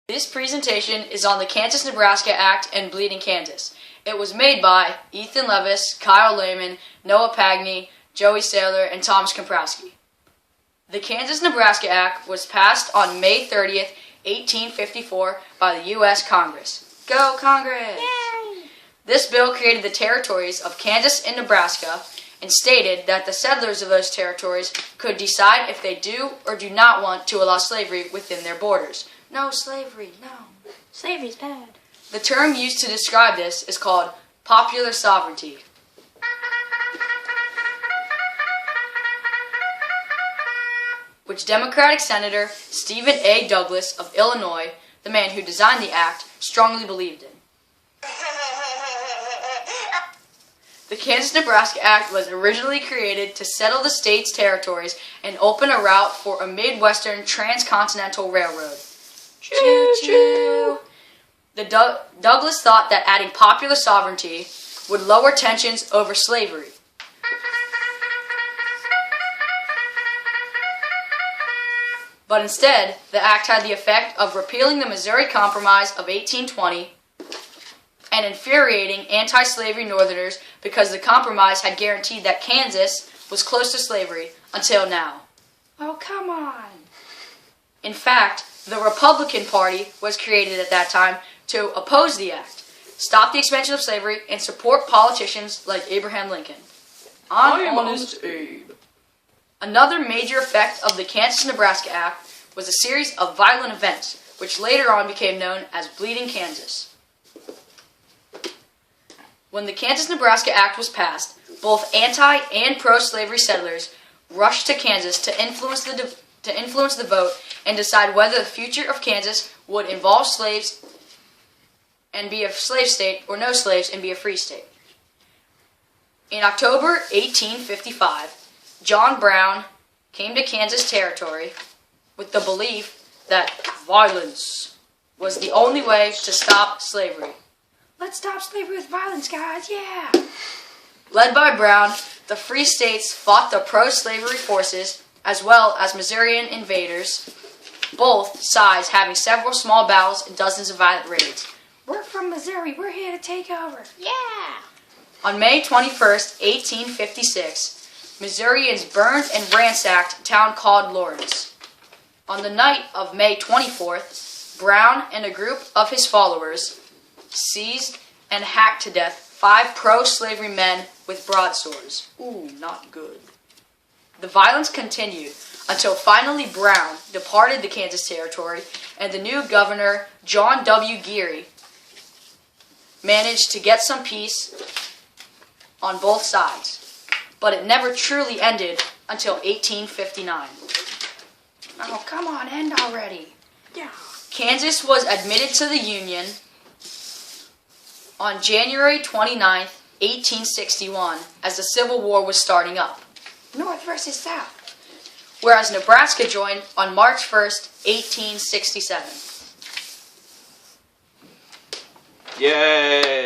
This presentation is on the Kansas-Nebraska Act and Bleeding Kansas. It was made by Ethan Levis, Kyle Lehman, Noah Pagney, Joey Saylor, and Thomas Komprowski. The Kansas-Nebraska Act was passed on May 30th, 1854 by the U.S. Congress. Go Congress! Yay! This bill created the territories of Kansas and Nebraska and stated that the settlers of those territories could decide if they do or do not want to allow slavery within their borders. No slavery, no. Slavery's bad. The term used to describe this is called popular sovereignty. Which Democratic Senator Stephen A. Douglas of Illinois, the man who designed the act, strongly believed in. The Kansas-Nebraska Act was originally created to settle the state's territories and open a route for a Midwestern transcontinental railroad. Choo-choo! Douglas thought that adding popular sovereignty would lower tensions over slavery. But instead, the act had the effect of repealing the Missouri Compromise of 1820 and infuriating anti-slavery Northerners because the compromise had guaranteed that Kansas was close to slavery until now. Oh, come on. In fact, the Republican Party was created at that time to oppose the act, stop the expansion of slavery, and support politicians like Abraham Lincoln. Honest Abe. Another major effect of the Kansas-Nebraska Act was a series of violent events, which later on became known as Bleeding Kansas. When the Kansas-Nebraska Act was passed, both anti- and pro-slavery settlers rushed to Kansas to influence the vote and decide whether the future of Kansas would involve slaves and be a slave state or no slaves and be a free state. In October 1855, John Brown came to Kansas territory with the belief that violence was the only way to stop slavery. Let's stop slavery with violence, guys. Yeah. Led by Brown, the free states fought the pro-slavery forces as well as Missourian invaders, both sides having several small battles and dozens of violent raids. We're from Missouri. We're here to take over. Yeah. On May 21st, 1856, Missourians burned and ransacked a town called Lawrence. On the night of May 24th, Brown and a group of his followers seized and hacked to death 5 pro-slavery men with broadswords. Ooh, not good. The violence continued until finally Brown departed the Kansas territory and the new governor, John W. Geary, managed to get some peace on both sides. But it never truly ended until 1859. Oh, come on, end already. Yeah. Kansas was admitted to the Union on January 29th, 1861, as the Civil War was starting up. North versus South. Whereas Nebraska joined on March 1st, 1867. Yay!